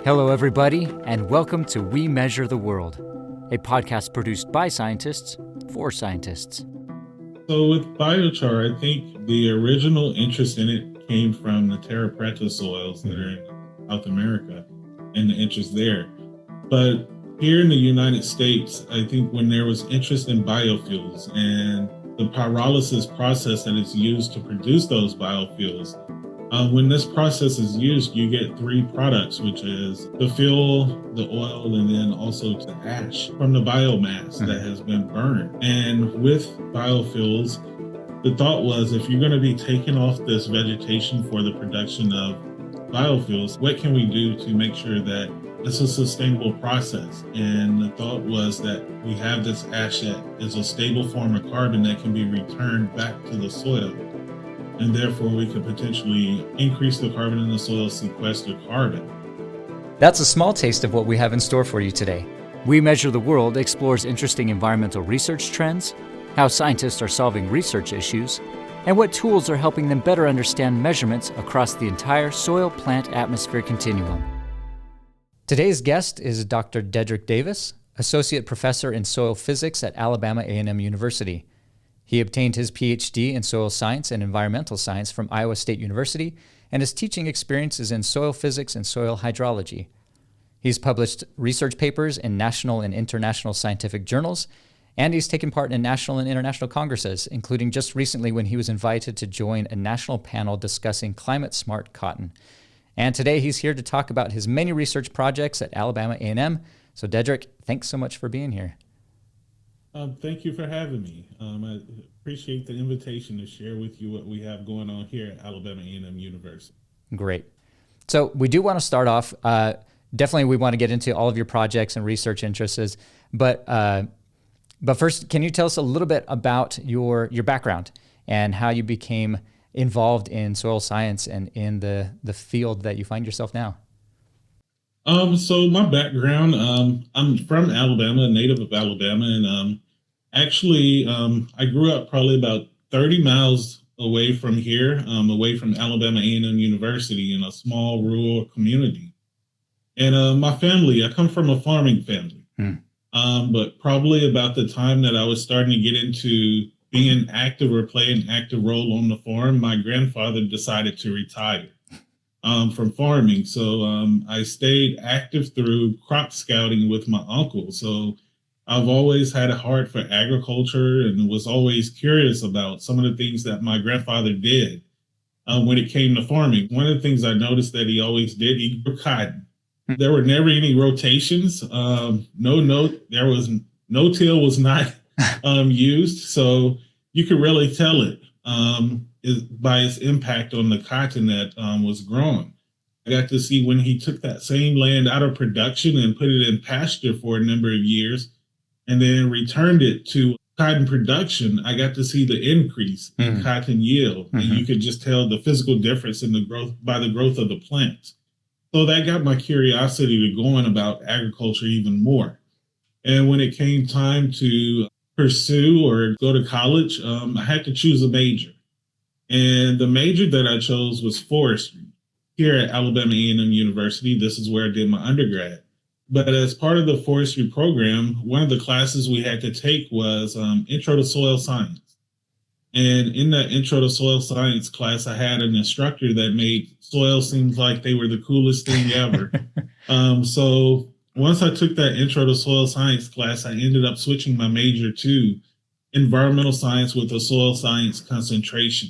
Hello, everybody, and welcome to We Measure the World, a podcast produced by scientists for scientists. So with biochar, I think the original interest in it came from the terra preta soils that are in South America and the interest there. But here in the United States, I think when there was interest in biofuels and the pyrolysis process that is used to produce those biofuels, when this process is used, you get three products, which is the fuel, the oil, and then also the ash from the biomass that has been burned. And with biofuels, the thought was if you're going to be taking off this vegetation for the production of biofuels, what can we do to make sure that it's a sustainable process? And the thought was that we have this ash that is a stable form of carbon that can be returned back to the soil. And therefore, we could potentially increase the carbon in the soil, sequester carbon. That's a small taste of what we have in store for you today. We Measure the World explores interesting environmental research trends, how scientists are solving research issues, and what tools are helping them better understand measurements across the entire soil-plant atmosphere continuum. Today's guest is Dr. Dedrick Davis, Associate Professor in Soil Physics at Alabama A&M University. He obtained his PhD in soil science and environmental science from Iowa State University, and his teaching experiences in soil physics and soil hydrology. He's published research papers in national and international scientific journals, and he's taken part in national and international congresses, including just recently when he was invited to join a national panel discussing climate-smart cotton. And today he's here to talk about his many research projects at Alabama A&M. So Dedrick, thanks so much for being here. Thank you for having me. I appreciate the invitation to share with you what we have going on here at Alabama A&M University. Great. So we do want to start off, definitely we want to get into all of your projects and research interests, but first, can you tell us a little bit about your background and how you became involved in soil science and in the field that you find yourself now? So my background, I'm from Alabama, a native of Alabama, and I grew up probably about 30 miles away from here, away from Alabama A&M University in a small rural community. And my family, I come from a farming family, but probably about the time that I was starting to get into being active or play an active role on the farm, my grandfather decided to retire from farming. So I stayed active through crop scouting with my uncle. So I've always had a heart for agriculture and was always curious about some of the things that my grandfather did when it came to farming. One of the things I noticed that he always did, he grew cotton. There were never any rotations. There was no-till was not used. So you could really tell it by its impact on the cotton that was grown. I got to see when he took that same land out of production and put it in pasture for a number of years and then returned it to cotton production. I got to see the increase in cotton yield. And you could just tell the physical difference in the growth by the growth of the plants. So that got my curiosity to going about agriculture even more. And when it came time to pursue or go to college, I had to choose a major. And the major that I chose was forestry here at Alabama A&M University. This is where I did my undergrad. But as part of the forestry program, one of the classes we had to take was Intro to Soil Science. And in that Intro to Soil Science class, I had an instructor that made soil seem like they were the coolest thing ever. So once I took that Intro to Soil Science class, I ended up switching my major to environmental science with a soil science concentration.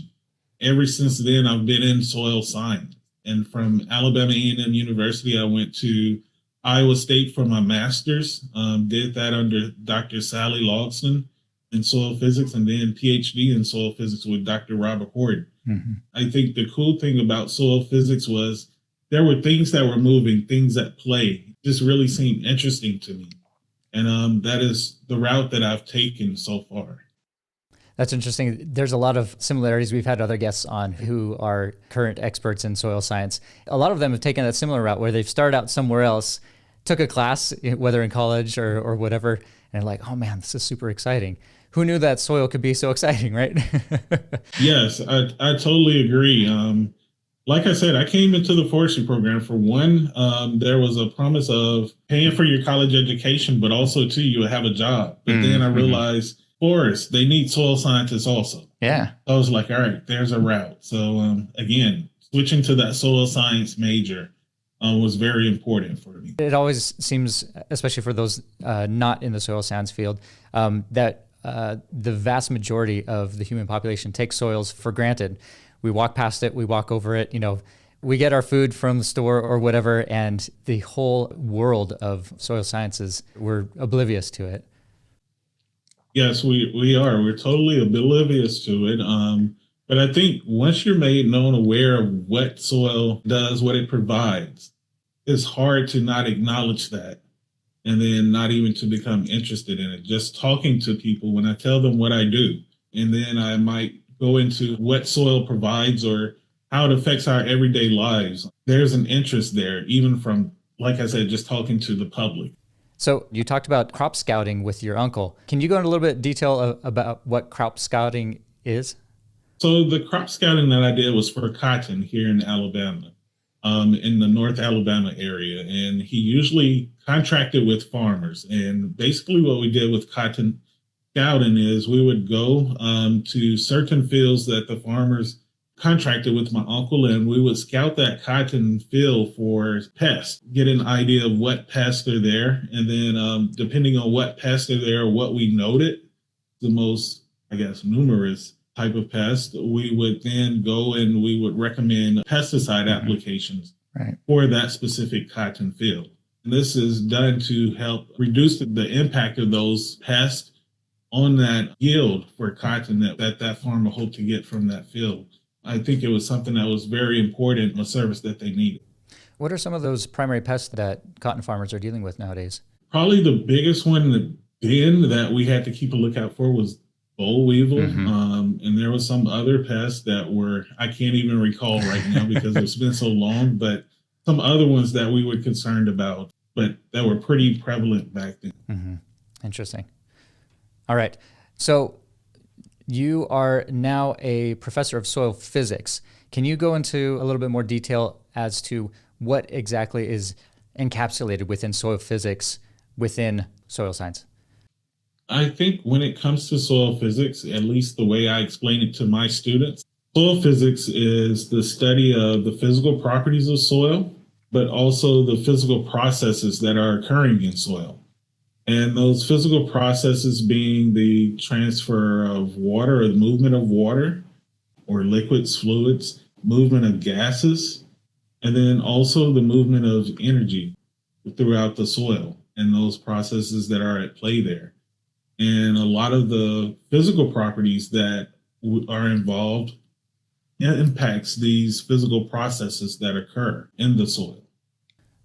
Ever since then, I've been in soil science. And from Alabama A&M University, I went to Iowa State for my master's, did that under Dr. Sally Logston in soil physics, and then PhD in soil physics with Dr. Robert Horton. I think the cool thing about soil physics was there were things that were moving, things at play. It just really seemed interesting to me. And that is the route that I've taken so far. That's interesting. There's a lot of similarities. We've had other guests on who are current experts in soil science. A lot of them have taken that similar route where they've started out somewhere else, took a class, whether in college or whatever, and like, oh man, this is super exciting. Who knew that soil could be so exciting, right? Yes, I totally agree. Like I said, I came into the forestry program for one. There was a promise of paying for your college education, but also too, you would have a job. But then I realized forests, they need soil scientists also. Yeah. I was like, all right, there's a route. So again, switching to that soil science major was very important for me. It always seems, especially for those not in the soil science field, that the vast majority of the human population takes soils for granted. We walk past it, we walk over it, we get our food from the store or whatever, and the whole world of soil sciences, we're oblivious to it. Yes, we are. We're totally oblivious to it. But I think once you're made known aware of what soil does, what it provides, it's hard to not acknowledge that and then not even to become interested in it. Just talking to people when I tell them what I do, and then I might go into what soil provides or how it affects our everyday lives. There's an interest there, even from, like I said, just talking to the public. So you talked about crop scouting with your uncle. Can you go into a little bit of detail about what crop scouting is? So the crop scouting that I did was for cotton here in Alabama, in the North Alabama area. And he usually contracted with farmers. And basically what we did with cotton scouting is we would go to certain fields that the farmers contracted with my uncle, and we would scout that cotton field for pests, get an idea of what pests are there. And then depending on what pests are there, what we noted, the most, I guess, numerous type of pest, we would then go and we would recommend pesticide applications for that specific cotton field. And this is done to help reduce the impact of those pests on that yield for cotton that farmer hoped to get from that field. I think it was something that was very important, a service that they needed. What are some of those primary pests that cotton farmers are dealing with nowadays? Probably the biggest one then that we had to keep a lookout for was boll weevil. And there was some other pests that were, I can't even recall right now because it's been so long, but some other ones that we were concerned about, but that were pretty prevalent back then. Interesting. All right. So you are now a professor of soil physics. Can you go into a little bit more detail as to what exactly is encapsulated within soil physics within soil science? I think when it comes to soil physics, at least the way I explain it to my students, soil physics is the study of the physical properties of soil, but also the physical processes that are occurring in soil. And those physical processes being the transfer of water or the movement of water or liquids, fluids, movement of gases, and then also the movement of energy throughout the soil and those processes that are at play there. And a lot of the physical properties that are involved impacts these physical processes that occur in the soil.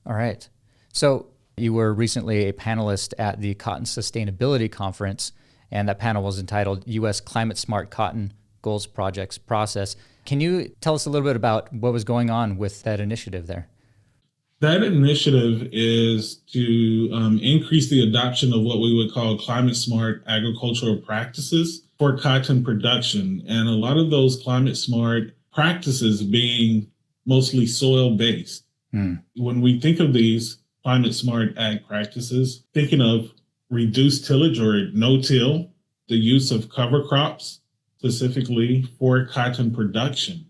All right. So you were recently a panelist at the Cotton Sustainability Conference, and that panel was entitled U.S. Climate Smart Cotton Goals Projects Process. Can you tell us a little bit about what was going on with that initiative there? That initiative is to increase the adoption of what we would call climate smart agricultural practices for cotton production. And a lot of those climate smart practices being mostly soil based. When we think of these climate smart ag practices, thinking of reduced tillage or no-till, the use of cover crops, specifically for cotton production.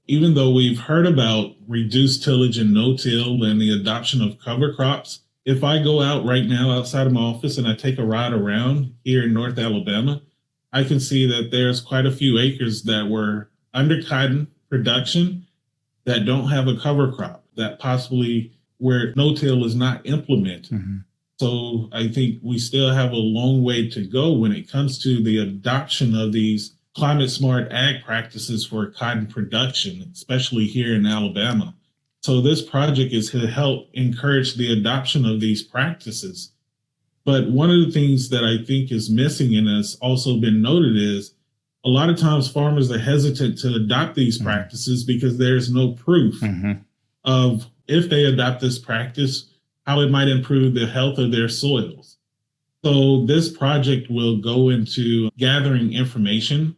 Even though we've heard about reduced tillage and no-till and the adoption of cover crops, if I go out right now outside of my office and I take a ride around here in North Alabama, I can see that there's quite a few acres that were under cotton production that don't have a cover crop, that possibly where no-till is not implemented. So I think we still have a long way to go when it comes to the adoption of these climate smart ag practices for cotton production, especially here in Alabama. So this project is to help encourage the adoption of these practices. But one of the things that I think is missing and has also been noted is a lot of times farmers are hesitant to adopt these practices because there's no proof of if they adopt this practice, how it might improve the health of their soils. So this project will go into gathering information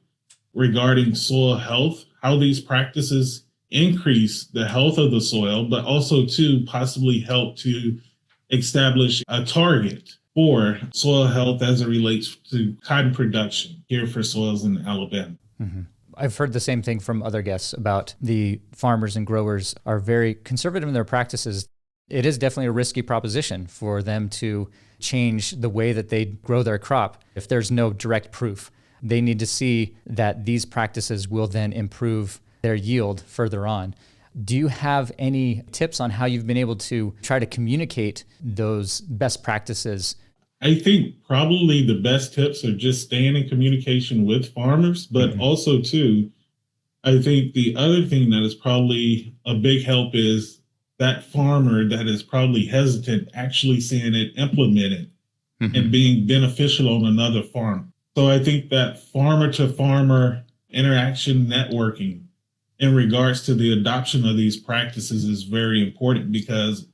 regarding soil health, how these practices increase the health of the soil, but also to possibly help to establish a target for soil health as it relates to cotton production here for soils in Alabama. Mm-hmm. I've heard the same thing from other guests about the farmers and growers are very conservative in their practices. It is definitely a risky proposition for them to change the way that they grow their crop if there's no direct proof. They need to see that these practices will then improve their yield further on. Do you have any tips on how you've been able to try to communicate those best practices? I think probably the best tips are just staying in communication with farmers, but also too, I think the other thing that is probably a big help is that farmer that is probably hesitant actually seeing it implemented and being beneficial on another farm. So I think that farmer to farmer interaction networking in regards to the adoption of these practices is very important, because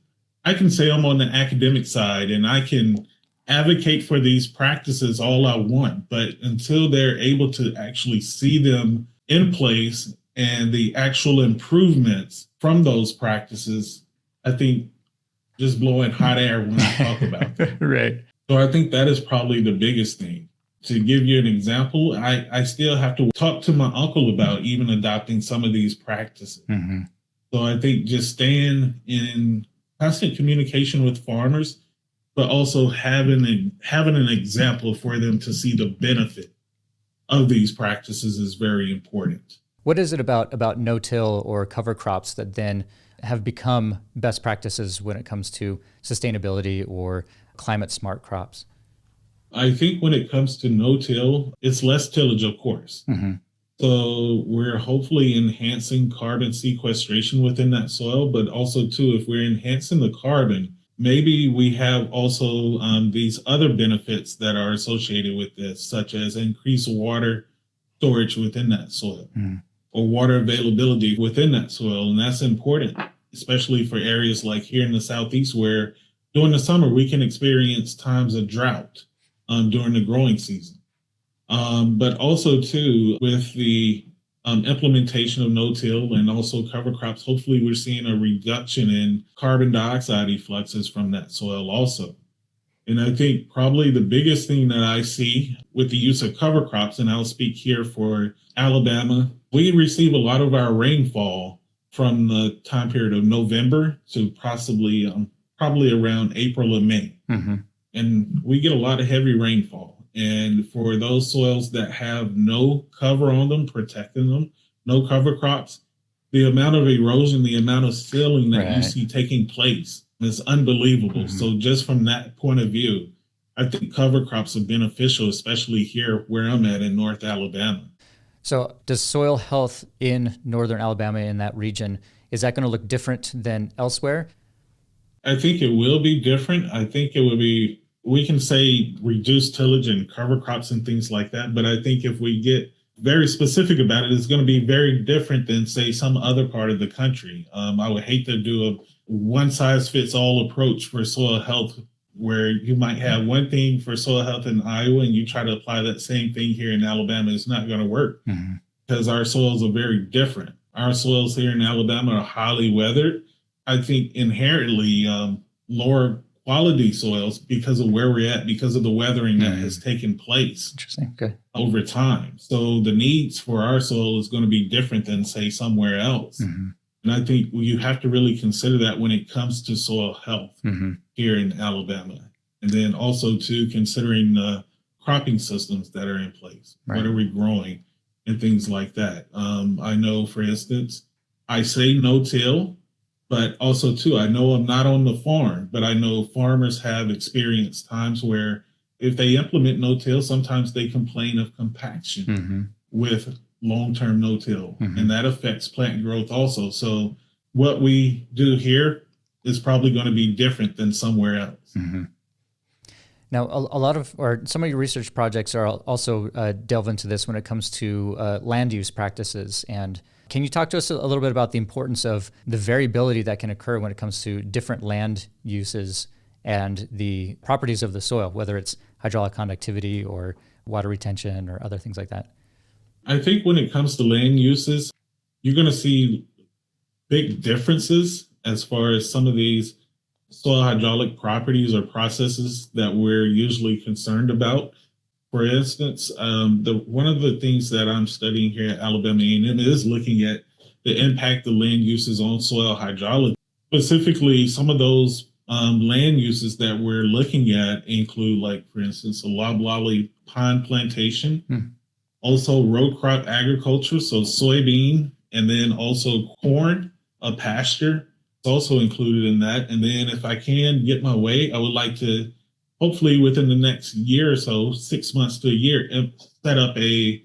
I can say I'm on the academic side and I can advocate for these practices all I want, but until they're able to actually see them in place and the actual improvements from those practices, I think just blowing hot air when I talk about them. Right. So I think that is probably the biggest thing. To give you an example, I still have to talk to my uncle about even adopting some of these practices. So I think just staying in constant communication with farmers, but also having an example for them to see the benefit of these practices is very important. What is it about no-till or cover crops that then have become best practices when it comes to sustainability or climate-smart crops? I think when it comes to no-till, it's less tillage, of course. So we're hopefully enhancing carbon sequestration within that soil, but also too, if we're enhancing the carbon, maybe we have also these other benefits that are associated with this, such as increased water storage within that soil or water availability within that soil. And that's important, especially for areas like here in the Southeast, where during the summer, we can experience times of drought during the growing season. But also too, with the implementation of no-till and also cover crops, hopefully we're seeing a reduction in carbon dioxide effluxes from that soil also. And I think probably the biggest thing that I see with the use of cover crops, and I'll speak here for Alabama, we receive a lot of our rainfall from the time period of November to probably around April or May. And we get a lot of heavy rainfall. And for those soils that have no cover on them, protecting them, no cover crops, the amount of erosion, the amount of sealing that you see taking place is unbelievable. So just from that point of view, I think cover crops are beneficial, especially here where I'm at in North Alabama. So does soil health in northern Alabama, in that region, is that going to look different than elsewhere? I think it will be different. I think it will be, we can say reduce tillage and cover crops and things like that. But I think if we get very specific about it, it's going to be very different than, say, some other part of the country. I would hate to do a one size fits all approach for soil health, where you might have one thing for soil health in Iowa and you try to apply that same thing here in Alabama. It's not going to work because our soils are very different. Our soils here in Alabama are highly weathered. I think inherently lower quality soils because of where we're at, because of the weathering that has taken place over time. So the needs for our soil is going to be different than, say, somewhere else. And I think you have to really consider that when it comes to soil health here in Alabama. And then also too, considering the cropping systems that are in place. What are we growing and things like that. I know, for instance, I say no-till, but also, too, I know I'm not on the farm, but I know farmers have experienced times where if they implement no-till, sometimes they complain of compaction with long-term no-till, and that affects plant growth also. So what we do here is probably going to be different than somewhere else. Now, a lot of, or some of your research projects are also delve into this when it comes to land use practices. And can you talk to us a little bit about the importance of the variability that can occur when it comes to different land uses and the properties of the soil, whether it's hydraulic conductivity or water retention or other things like that? I think when it comes to land uses, you're going to see big differences as far as some of these soil hydraulic properties or processes that we're usually concerned about. For instance, one of the things that I'm studying here at Alabama A&M is looking at the impact of land uses on soil hydrology. Specifically, some of those land uses that we're looking at include, like, for instance, a loblolly pine plantation, also row crop agriculture, so soybean, and then also corn, a pasture. It's also included in that. And then if I can get my way, I would like to, hopefully within the next year or so, 6 months to a year, set up a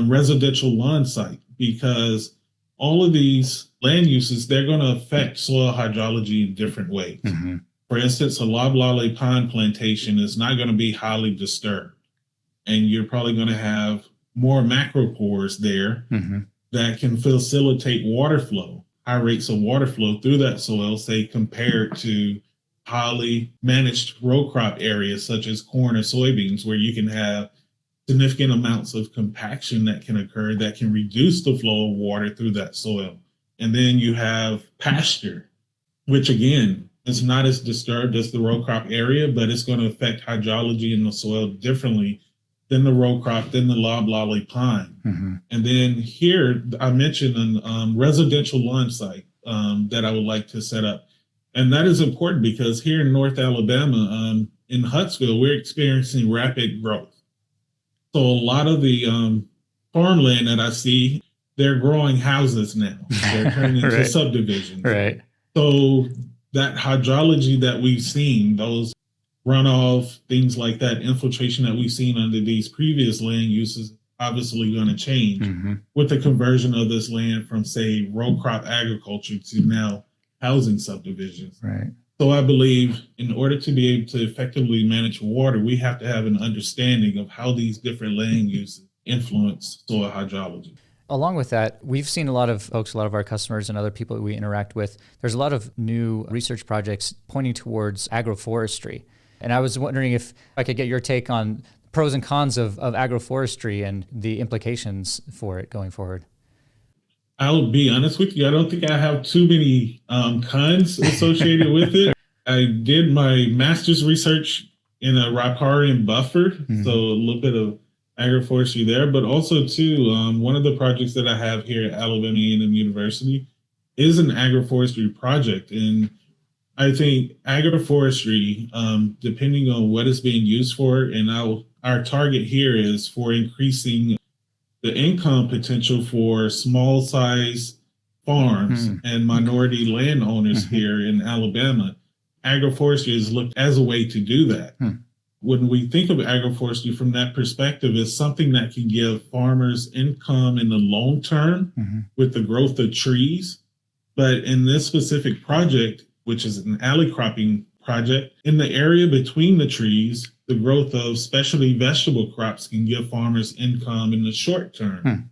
residential lawn site, because all of these land uses, they're going to affect soil hydrology in different ways. For instance, a loblolly pine plantation is not going to be highly disturbed, and you're probably going to have more macropores there that can facilitate water flow, high rates of water flow through that soil, say, compared to highly managed row crop areas such as corn or soybeans, where you can have significant amounts of compaction that can occur that can reduce the flow of water through that soil. And then you have pasture, which again is not as disturbed as the row crop area, but it's going to affect hydrology in the soil differently than the row crop, than the loblolly pine. And then here I mentioned a residential lawn site that I would like to set up. And that is important because here in North Alabama, in Huntsville, we're experiencing rapid growth. So a lot of the farmland that I see, they're growing houses now. They're turning into subdivisions. So that hydrology that we've seen, those runoff, things like that, infiltration that we've seen under these previous land uses, obviously going to change with the conversion of this land from, say, row crop agriculture to now housing subdivisions. So I believe in order to be able to effectively manage water, we have to have an understanding of how these different land uses influence soil hydrology. Along with that, we've seen a lot of folks, a lot of our customers and other people that we interact with, there's a lot of new research projects pointing towards agroforestry. And I was wondering if I could get your take on pros and cons of agroforestry and the implications for it going forward. I'll be honest with you, I don't think I have too many cons associated with it. I did my master's research in a riparian buffer, so a little bit of agroforestry there, but also too, one of the projects that I have here at Alabama A&M University is an agroforestry project. And I think agroforestry, depending on what it's being used for, and our target here is for increasing the income potential for small size farms and minority landowners here in Alabama. Agroforestry is looked as a way to do that. When we think of agroforestry from that perspective, it's something that can give farmers income in the long term with the growth of trees. But in this specific project, which is an alley cropping project, in the area between the trees, the growth of specialty vegetable crops can give farmers income in the short term.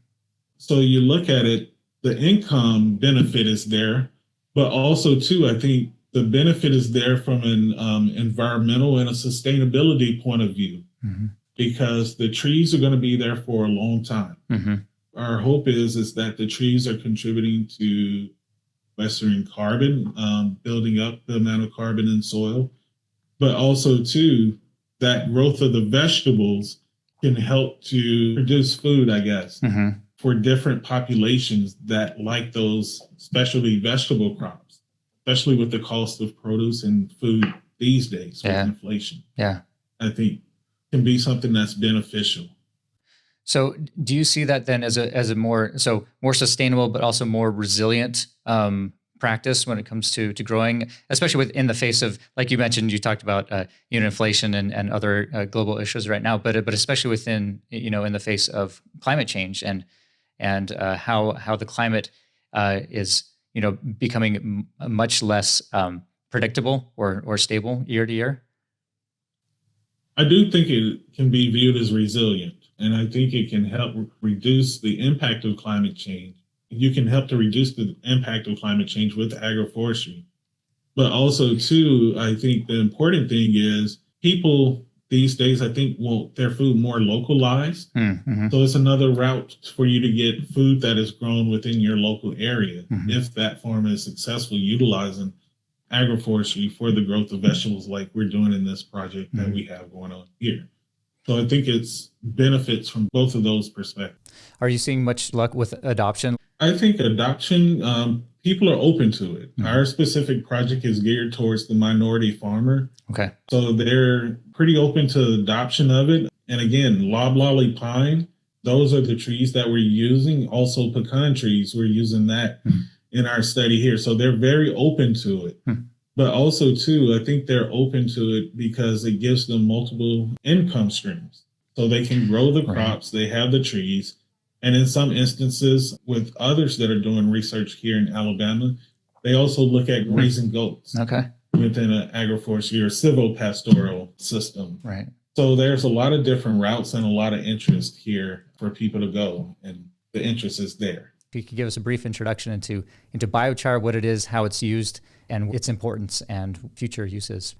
So you look at it, the income benefit is there, but also too, I think the benefit is there from an environmental and a sustainability point of view, because the trees are going to be there for a long time. Our hope is that the trees are contributing to sequestering carbon, building up the amount of carbon in soil, but also too, that growth of the vegetables can help to produce food, I guess, for different populations that like those specialty vegetable crops, especially with the cost of produce and food these days with inflation. I think can be something that's beneficial. So do you see that then as a more sustainable, but also more resilient practice when it comes to growing, especially within the face of, like you mentioned, you talked about inflation and other global issues right now, but especially within, in the face of climate change and how the climate is becoming much less predictable or stable year to year? I do think it can be viewed as resilient, and I think it can help reduce the impact of climate change. You can help to reduce the impact of climate change with agroforestry. But also, too, I think the important thing is people these days, I think, want their food more localized. Mm-hmm. So it's another route for you to get food that is grown within your local area, if that farm is successful utilizing agroforestry for the growth of vegetables like we're doing in this project that we have going on here. So I think it's benefits from both of those perspectives. Are you seeing much luck with adoption? I think adoption, people are open to it. Our specific project is geared towards the minority farmer. Okay. So they're pretty open to adoption of it. And again, loblolly pine, those are the trees that we're using. Also pecan trees, we're using that in our study here. So they're very open to it. But also, too, I think they're open to it because it gives them multiple income streams. So they can grow the crops, they have the trees. And in some instances, with others that are doing research here in Alabama, they also look at raising goats within an agroforestry or silvopastoral system. Right. So there's a lot of different routes and a lot of interest here for people to go, and the interest is there. If you could give us a brief introduction into biochar, what it is, how it's used, and its importance and future uses.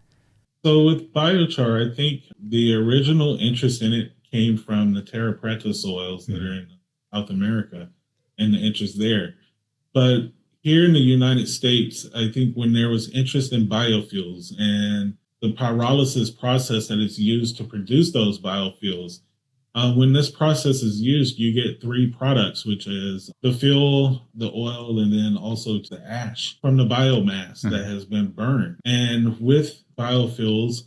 So with biochar, I think the original interest in it came from the terra preta soils that are in South America and the interest there. But here in the United States, I think when there was interest in biofuels and the pyrolysis process that is used to produce those biofuels, when this process is used, you get three products, which is the fuel, the oil, and then also the ash from the biomass that has been burned. And with biofuels,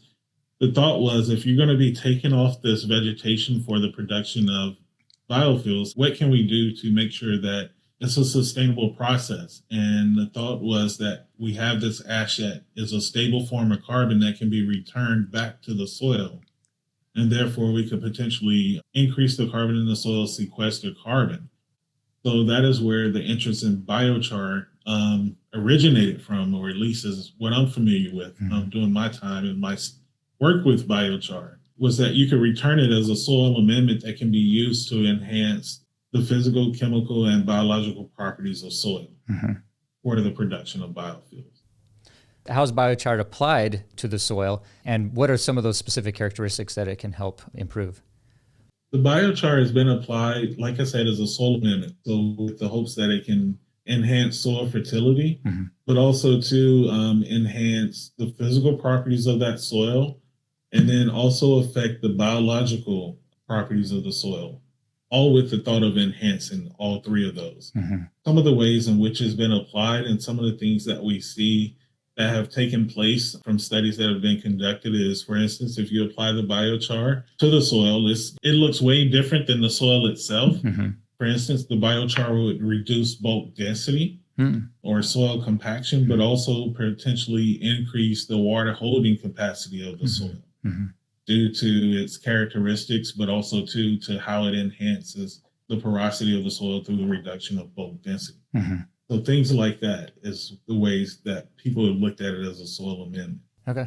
the thought was if you're going to be taking off this vegetation for the production of biofuels, what can we do to make sure that it's a sustainable process? And the thought was that we have this ash that is a stable form of carbon that can be returned back to the soil. And therefore, we could potentially increase the carbon in the soil, sequester carbon. So that is where the interest in biochar originated from, or at least is what I'm familiar with doing my time and my work with biochar, was that you could return it as a soil amendment that can be used to enhance the physical, chemical, and biological properties of soil for the production of biofuels. How is biochar applied to the soil, and what are some of those specific characteristics that it can help improve? The biochar has been applied, like I said, as a soil amendment, so with the hopes that it can enhance soil fertility, but also to enhance the physical properties of that soil, and then also affect the biological properties of the soil, all with the thought of enhancing all three of those. Some of the ways in which it's been applied and some of the things that we see that have taken place from studies that have been conducted is, for instance, if you apply the biochar to the soil, it looks way different than the soil itself. For instance, the biochar would reduce bulk density or soil compaction, but also potentially increase the water holding capacity of the soil due to its characteristics, but also to how it enhances the porosity of the soil through the reduction of bulk density. So things like that is the ways that people have looked at it as a soil amendment. Okay.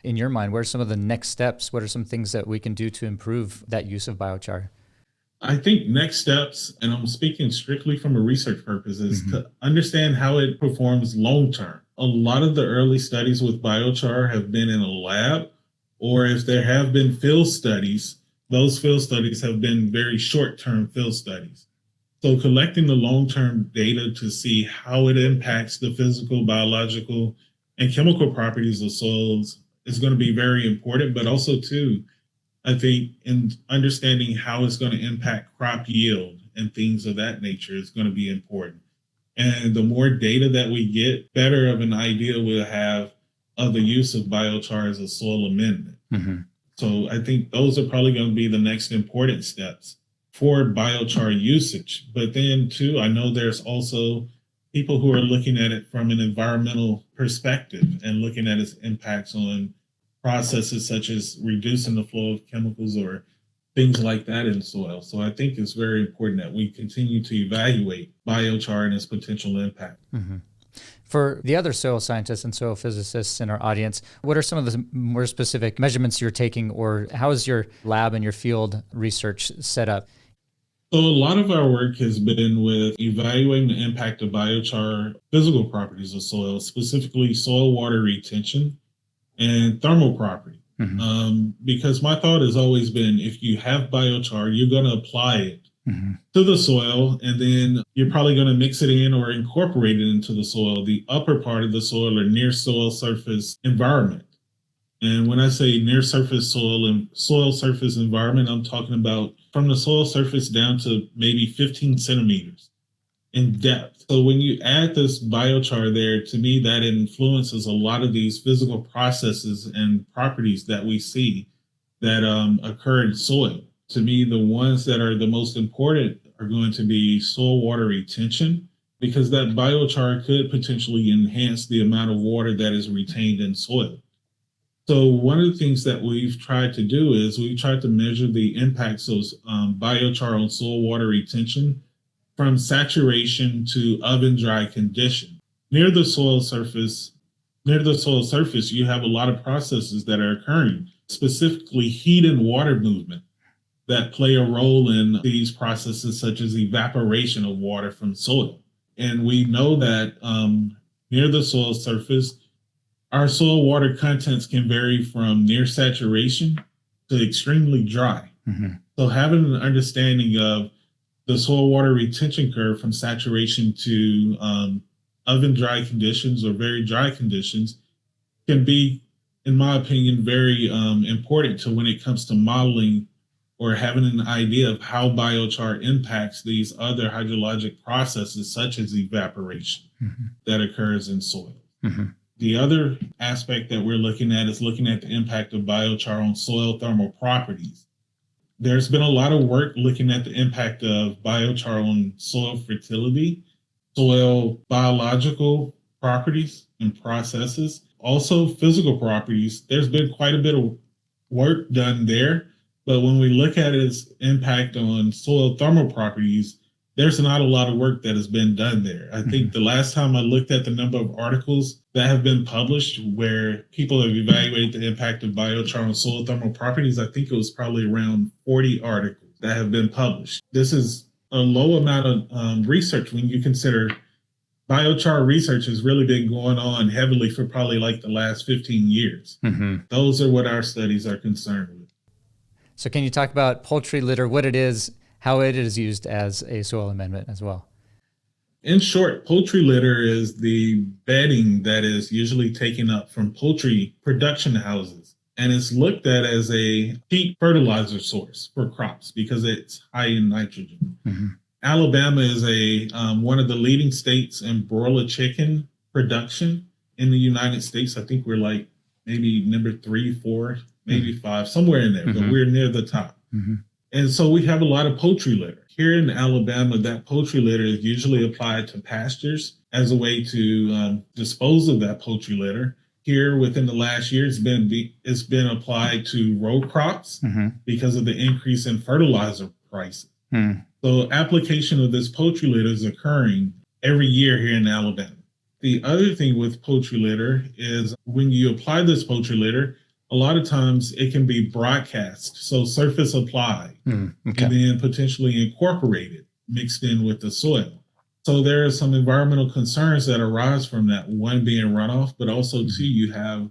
In your mind, what are some of the next steps? What are some things that we can do to improve that use of biochar? I think next steps, and I'm speaking strictly from a research purpose, is to understand how it performs long term. A lot of the early studies with biochar have been in a lab, or if there have been field studies, those field studies have been very short-term field studies. So collecting the long-term data to see how it impacts the physical, biological, and chemical properties of soils is going to be very important, but also too, I think in understanding how it's going to impact crop yield and things of that nature is going to be important. And the more data that we get, better of an idea we'll have of the use of biochar as a soil amendment. So I think those are probably going to be the next important steps for biochar usage. But then too, I know there's also people who are looking at it from an environmental perspective and looking at its impacts on processes such as reducing the flow of chemicals or things like that in soil. So I think it's very important that we continue to evaluate biochar and its potential impact. For the other soil scientists and soil physicists in our audience, what are some of the more specific measurements you're taking, or how is your lab and your field research set up? So a lot of our work has been with evaluating the impact of biochar physical properties of soil, specifically soil water retention and thermal property. because my thought has always been, if you have biochar, you're going to apply it to the soil, and then you're probably going to mix it in or incorporate it into the soil, the upper part of the soil or near soil surface environment. And when I say near surface soil and soil surface environment, I'm talking about from the soil surface down to maybe 15 centimeters in depth. So when you add this biochar there, to me, that influences a lot of these physical processes and properties that we see that occur in soil. To me, the ones that are the most important are going to be soil water retention, because that biochar could potentially enhance the amount of water that is retained in soil. So one of the things that we've tried to do is we've tried to measure the impacts of biochar on soil water retention from saturation to oven dry condition. Near the soil surface, you have a lot of processes that are occurring, specifically heat and water movement, that play a role in these processes, such as evaporation of water from soil. And we know that near the soil surface, our soil water contents can vary from near saturation to extremely dry. So having an understanding of the soil water retention curve from saturation to oven dry conditions or very dry conditions can be, in my opinion, very important to when it comes to modeling or having an idea of how biochar impacts these other hydrologic processes, such as evaporation that occurs in soil. The other aspect that we're looking at is looking at the impact of biochar on soil thermal properties. There's been a lot of work looking at the impact of biochar on soil fertility, soil biological properties and processes, also physical properties. There's been quite a bit of work done there, but when we look at its impact on soil thermal properties, there's not a lot of work that has been done there. I think the last time I looked at the number of articles that have been published where people have evaluated the impact of biochar on soil thermal properties, I think it was probably around 40 articles that have been published. This is a low amount of research when you consider biochar research has really been going on heavily for probably like the last 15 years. Those are what our studies are concerned with. So can you talk about poultry litter, what it is, how it is used as a soil amendment as well? In short, poultry litter is the bedding that is usually taken up from poultry production houses, and it's looked at as a cheap fertilizer source for crops because it's high in nitrogen. Alabama is one of the leading states in broiler chicken production in the United States. I think we're like maybe number 3, 4, maybe 5, somewhere in there, but we're near the top. And so we have a lot of poultry litter. Here in Alabama, that poultry litter is usually applied to pastures as a way to dispose of that poultry litter. Here within the last year, it's been applied to row crops because of the increase in fertilizer prices. So application of this poultry litter is occurring every year here in Alabama. The other thing with poultry litter is when you apply this poultry litter, a lot of times it can be broadcast, so surface applied, and then potentially incorporated, mixed in with the soil. So there are some environmental concerns that arise from that, one being runoff, but also two, you have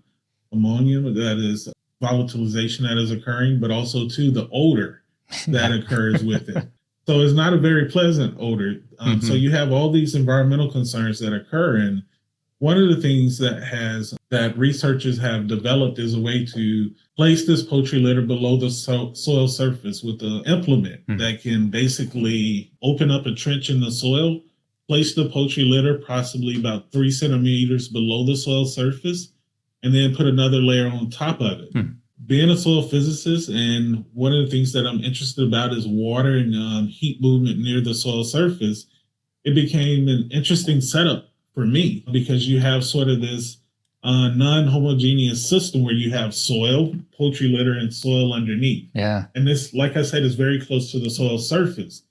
ammonia, that is volatilization that is occurring, but also two, the odor that occurs with it. So it's not a very pleasant odor. So you have all these environmental concerns that occur, and one of the things that researchers have developed is a way to place this poultry litter below the soil surface with an implement that can basically open up a trench in the soil, place the poultry litter possibly about 3 centimeters below the soil surface, and then put another layer on top of it. Being a soil physicist, and one of the things that I'm interested about is water and heat movement near the soil surface, it became an interesting setup for me, because you have sort of this non-homogeneous system where you have soil, poultry litter, and soil underneath. And this, like I said, is very close to the soil surface.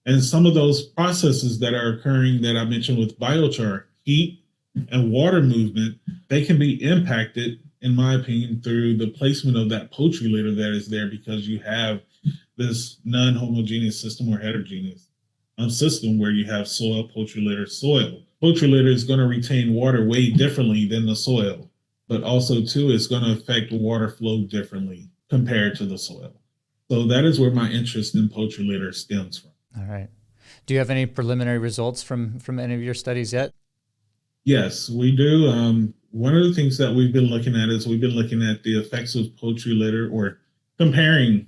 And some of those processes that are occurring that I mentioned with biochar, heat and water movement, they can be impacted, in my opinion, through the placement of that poultry litter that is there, because you have this non-homogeneous system or heterogeneous system where you have soil, poultry litter, soil. Poultry litter is going to retain water way differently than the soil. but also too, it's going to affect water flow differently compared to the soil. So that is where my interest in poultry litter stems from. All right. Do you have any preliminary results from any of your studies yet? Yes, we do. One of the things that we've been looking at is we've been looking at the effects of poultry litter, or comparing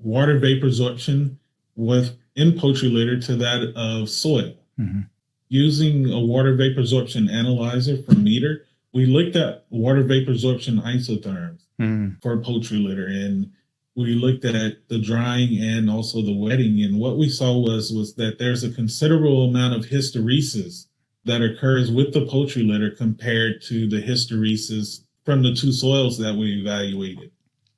water vapor absorption with in poultry litter to that of soil. Mm-hmm. Using a water vapor absorption analyzer from meter, we looked at water vapor absorption isotherms for poultry litter, and we looked at the drying and also the wetting. And what we saw was that there's a considerable amount of hysteresis that occurs with the poultry litter compared to the hysteresis from the two soils that we evaluated.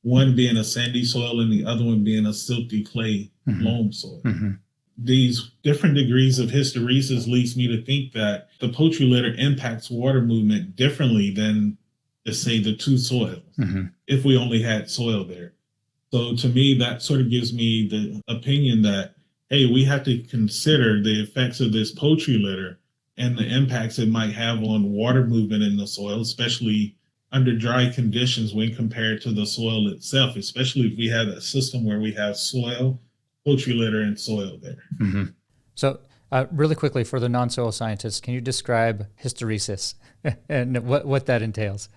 One being a sandy soil and the other one being a silty clay loam soil. Mm-hmm. These different degrees of hysteresis leads me to think that the poultry litter impacts water movement differently than, let's say, the two soils, if we only had soil there. So to me, that sort of gives me the opinion that, hey, we have to consider the effects of this poultry litter and the impacts it might have on water movement in the soil, especially under dry conditions when compared to the soil itself, especially if we have a system where we have soil, poultry litter, and soil there. Mm-hmm. So really quickly, for the non-soil scientists, can you describe hysteresis and what that entails?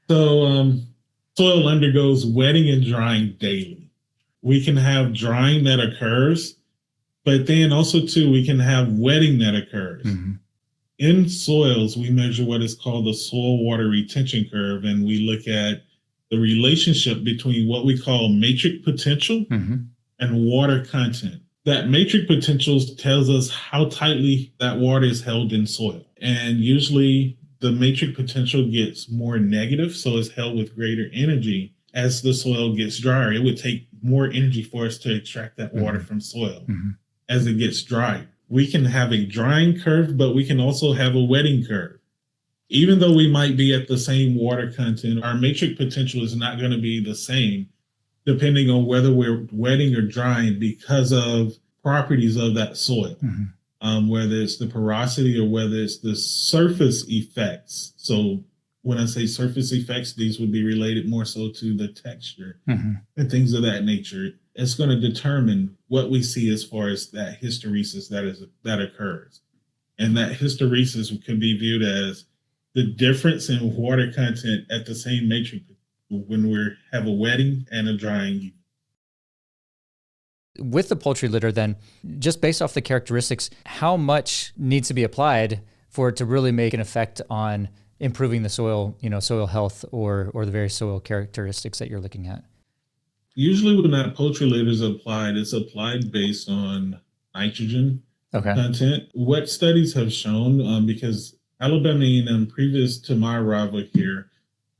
So soil undergoes wetting and drying daily. We can have drying that occurs, but then also too, we can have wetting that occurs. Mm-hmm. In soils, we measure what is called the soil water retention curve, and we look at the relationship between what we call matrix potential and water content. That matrix potential tells us how tightly that water is held in soil. And usually the matrix potential gets more negative, so it's held with greater energy. As the soil gets drier, it would take more energy for us to extract that water from soil as it gets dry. We can have a drying curve, but we can also have a wetting curve. Even though we might be at the same water content, our matrix potential is not going to be the same depending on whether we're wetting or drying because of properties of that soil, whether it's the porosity or whether it's the surface effects. So when I say surface effects, these would be related more so to the texture and things of that nature. It's going to determine what we see as far as that hysteresis that occurs. And that hysteresis could be viewed as the difference in water content at the same matrix when we have a wetting and a drying. With the poultry litter then, just based off the characteristics, how much needs to be applied for it to really make an effect on improving the soil, soil health or the various soil characteristics that you're looking at? Usually when that poultry litter is applied, it's applied based on nitrogen content. What studies have shown, because Alabama A&M, previous to my arrival here,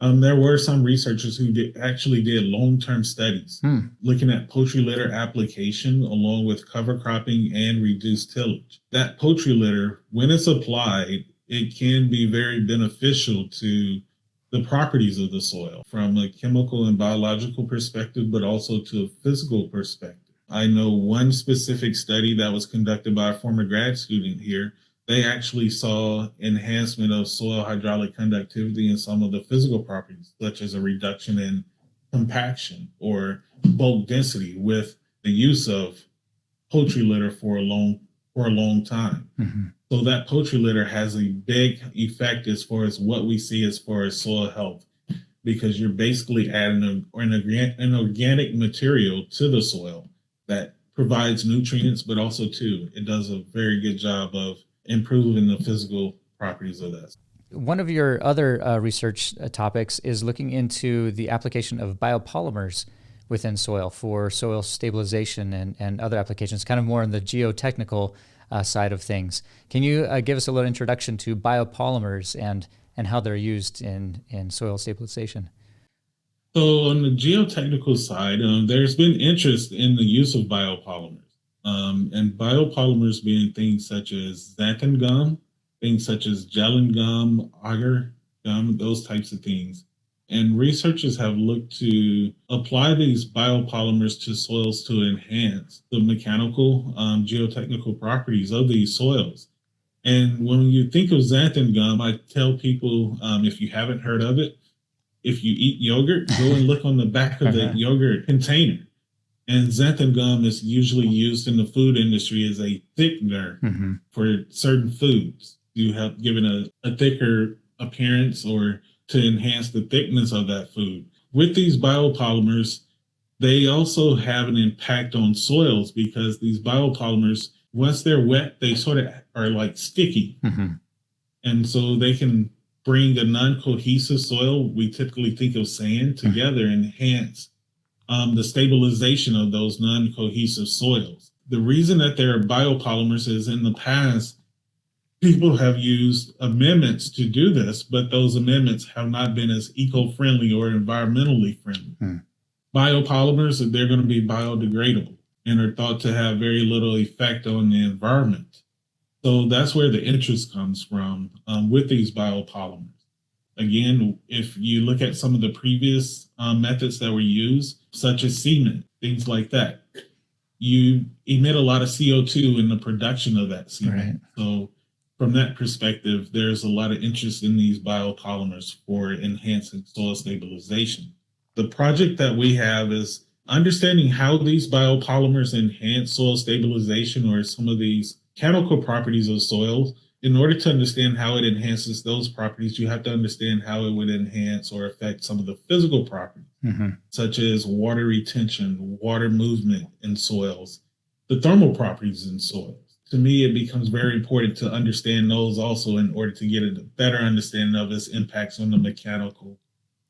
there were some researchers who actually did long-term studies looking at poultry litter application along with cover cropping and reduced tillage. That poultry litter, when it's applied, it can be very beneficial to the properties of the soil from a chemical and biological perspective, but also to a physical perspective. I know one specific study that was conducted by a former grad student here. They actually saw enhancement of soil hydraulic conductivity and some of the physical properties, such as a reduction in compaction or bulk density with the use of poultry litter for a long time. So that poultry litter has a big effect as far as what we see as far as soil health, because you're basically adding an organic material to the soil that provides nutrients, but also too, it does a very good job of improving the physical properties of that. One of your other research topics is looking into the application of biopolymers within soil for soil stabilization and other applications, kind of more on the geotechnical side of things. Can you give us a little introduction to biopolymers and how they're used in soil stabilization? So on the geotechnical side, there's been interest in the use of biopolymers. And biopolymers being things such as xanthan gum, things such as gellan gum, agar gum, those types of things. And researchers have looked to apply these biopolymers to soils to enhance the mechanical, geotechnical properties of these soils. And when you think of xanthan gum, I tell people, if you haven't heard of it, if you eat yogurt, go and look on the back of the yogurt container. And xanthan gum is usually used in the food industry as a thickener for certain foods. You have given a thicker appearance or to enhance the thickness of that food. With these biopolymers, they also have an impact on soils because these biopolymers, once they're wet, they sort of are like sticky. And so they can bring a non-cohesive soil, we typically think of sand, together and enhance the stabilization of those non-cohesive soils. The reason that there are biopolymers is in the past, people have used amendments to do this, but those amendments have not been as eco-friendly or environmentally friendly. Biopolymers, they're going to be biodegradable and are thought to have very little effect on the environment. So that's where the interest comes from with these biopolymers. Again, if you look at some of the previous methods that were used, such as cement, things like that, you emit a lot of CO2 in the production of that cement. So from that perspective, there's a lot of interest in these biopolymers for enhancing soil stabilization. The project that we have is understanding how these biopolymers enhance soil stabilization or some of these chemical properties of soils. In order to understand how it enhances those properties, you have to understand how it would enhance or affect some of the physical properties, such as water retention, water movement in soils, the thermal properties in soils. To me, it becomes very important to understand those also in order to get a better understanding of its impacts on the mechanical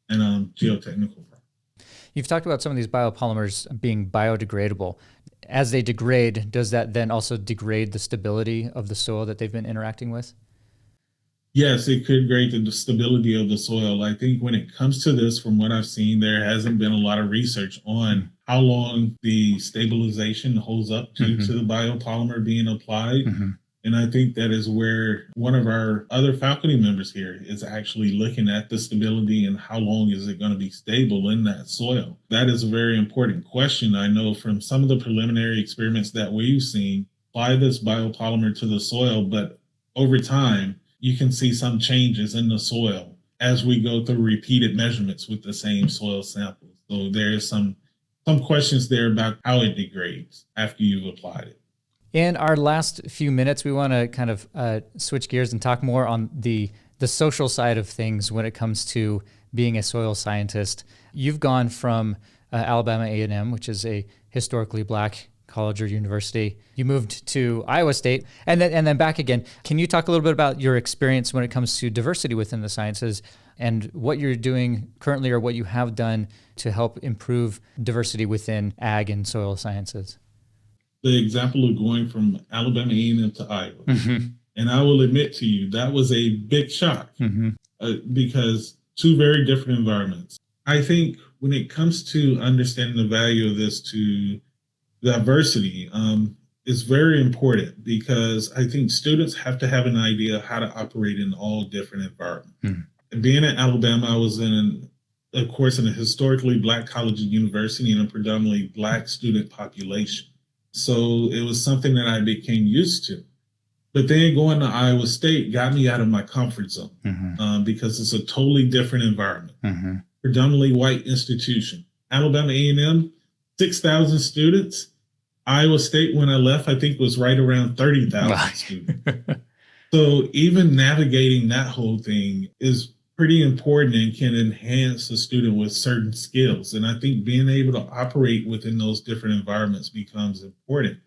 and geotechnical properties. You've talked about some of these biopolymers being biodegradable. As they degrade, does that then also degrade the stability of the soil that they've been interacting with? Yes, it could degrade the stability of the soil. I think when it comes to this, from what I've seen, there hasn't been a lot of research on how long the stabilization holds up due to the biopolymer being applied. And I think that is where one of our other faculty members here is actually looking at the stability and how long is it going to be stable in that soil. That is a very important question. I know from some of the preliminary experiments that we've seen, apply this biopolymer to the soil, but over time, you can see some changes in the soil as we go through repeated measurements with the same soil samples. So there's some questions there about how it degrades after you've applied it. In our last few minutes, we want to kind of switch gears and talk more on the social side of things when it comes to being a soil scientist. You've gone from Alabama A&M, which is a historically Black college or university. You moved to Iowa State and then back again. Can you talk a little bit about your experience when it comes to diversity within the sciences and what you're doing currently or what you have done to help improve diversity within ag and soil sciences? The example of going from Alabama A&M to Iowa. And I will admit to you, that was a big shock because two very different environments. I think when it comes to understanding the value of this to diversity, is very important because I think students have to have an idea of how to operate in all different environments. Being at Alabama, I was of course, in a historically Black college and university and a predominantly Black student population. So it was something that I became used to. But then going to Iowa State got me out of my comfort zone because it's a totally different environment, predominantly white institution. Alabama A&M, 6,000 students. Iowa State, when I left, I think was right around 30,000 students. So even navigating that whole thing is pretty important and can enhance a student with certain skills. And I think being able to operate within those different environments becomes important.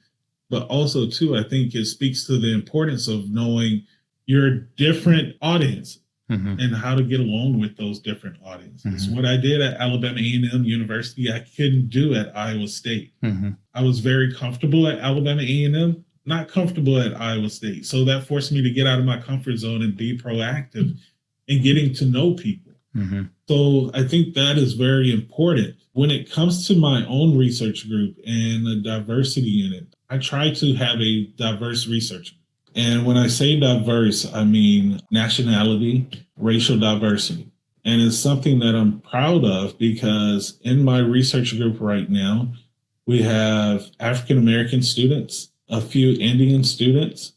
But also, too, I think it speaks to the importance of knowing your different audience and how to get along with those different audiences. What I did at Alabama A&M University, I couldn't do at Iowa State. I was very comfortable at Alabama A&M, not comfortable at Iowa State. So that forced me to get out of my comfort zone and be proactive in getting to know people. So I think that is very important. When it comes to my own research group and the diversity in it, I try to have a diverse research. And when I say diverse, I mean nationality, racial diversity. And it's something that I'm proud of because in my research group right now, we have African-American students, a few Indian students,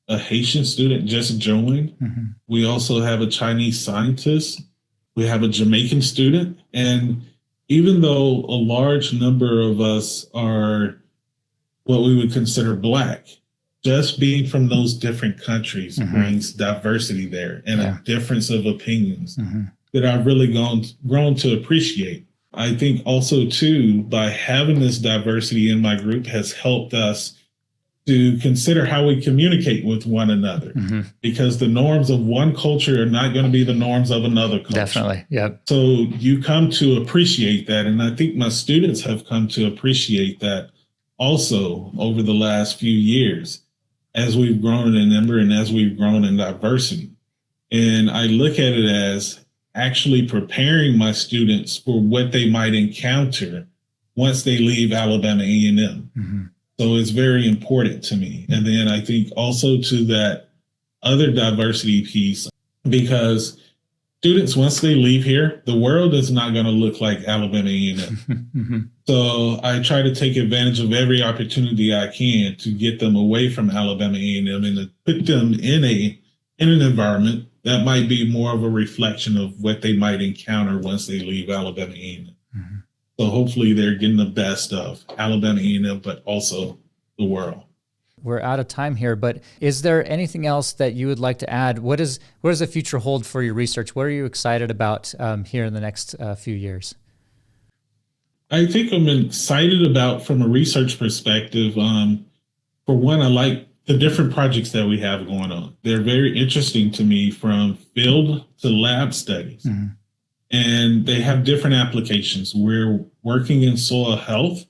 a Haitian student just joined. We also have a Chinese scientist. We have a Jamaican student. And even though a large number of us are what we would consider Black, just being from those different countries brings diversity there and a difference of opinions that I've really grown to appreciate. I think also, too, by having this diversity in my group has helped us to consider how we communicate with one another, because the norms of one culture are not going to be the norms of another culture. Definitely, yep. So you come to appreciate that, and I think my students have come to appreciate that also over the last few years as we've grown in number and as we've grown in diversity. And I look at it as actually preparing my students for what they might encounter once they leave Alabama A&M. So it's very important to me. And then I think also to that other diversity piece, because students, once they leave here, the world is not going to look like Alabama A&M. So I try to take advantage of every opportunity I can to get them away from Alabama A&M and to put them in an environment that might be more of a reflection of what they might encounter once they leave Alabama A&M. So hopefully they're getting the best of Alabama A&M, but also the world. We're out of time here, but is there anything else that you would like to add? What does the future hold for your research? What are you excited about here in the next few years? I think I'm excited about, from a research perspective, for one, I like the different projects that we have going on. They're very interesting to me, from field to lab studies. And they have different applications. We're working in soil health,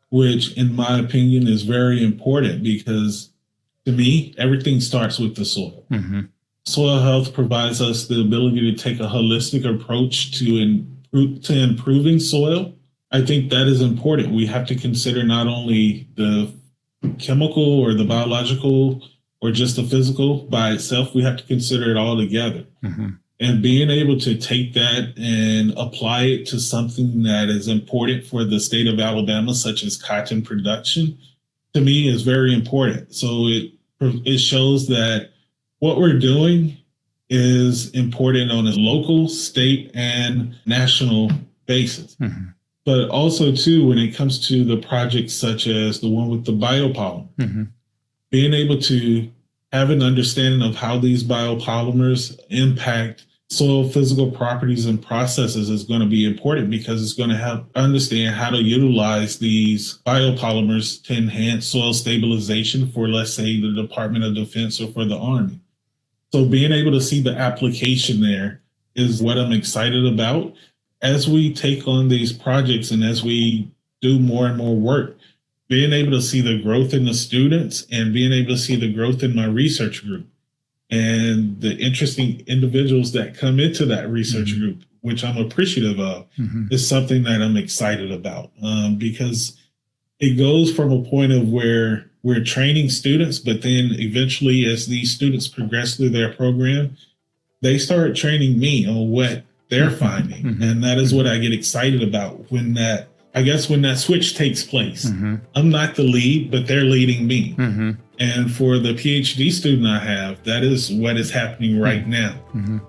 which in my opinion is very important, because to me, everything starts with the soil. Soil health provides us the ability to take a holistic approach to improving soil. I think that is important. We have to consider not only the chemical or the biological or just the physical by itself, we have to consider it all together. And being able to take that and apply it to something that is important for the state of Alabama, such as cotton production, to me is very important. So it shows that what we're doing is important on a local, state, and national basis. But also, too, when it comes to the projects such as the one with the biopolymer, being able to have an understanding of how these biopolymers impact soil physical properties and processes is going to be important, because it's going to help understand how to utilize these biopolymers to enhance soil stabilization for, let's say, the Department of Defense or for the Army. So being able to see the application there is what I'm excited about. As we take on these projects and as we do more and more work, being able to see the growth in the students and being able to see the growth in my research group and the interesting individuals that come into that research group, which I'm appreciative of, is something that I'm excited about, because it goes from a point of where we're training students, but then eventually as these students progress through their program, they start training me on what they're finding. And that is what I get excited about when that switch takes place. I'm not the lead, but they're leading me. And for the PhD student I have, that is what is happening right now.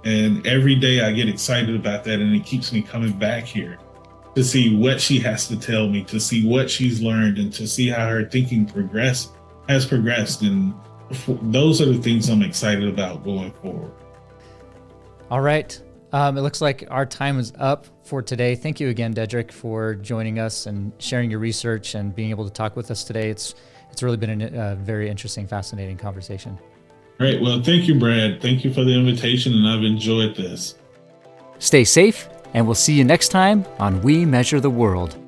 And every day I get excited about that, and it keeps me coming back here to see what she has to tell me, to see what she's learned, and to see how her thinking has progressed. And those are the things I'm excited about going forward. All right. It looks like our time is up for today. Thank you again, Dedrick, for joining us and sharing your research and being able to talk with us today. It's really been a very interesting, fascinating conversation. Great. Well, thank you, Brad. Thank you for the invitation, and I've enjoyed this. Stay safe, and we'll see you next time on We Measure the World.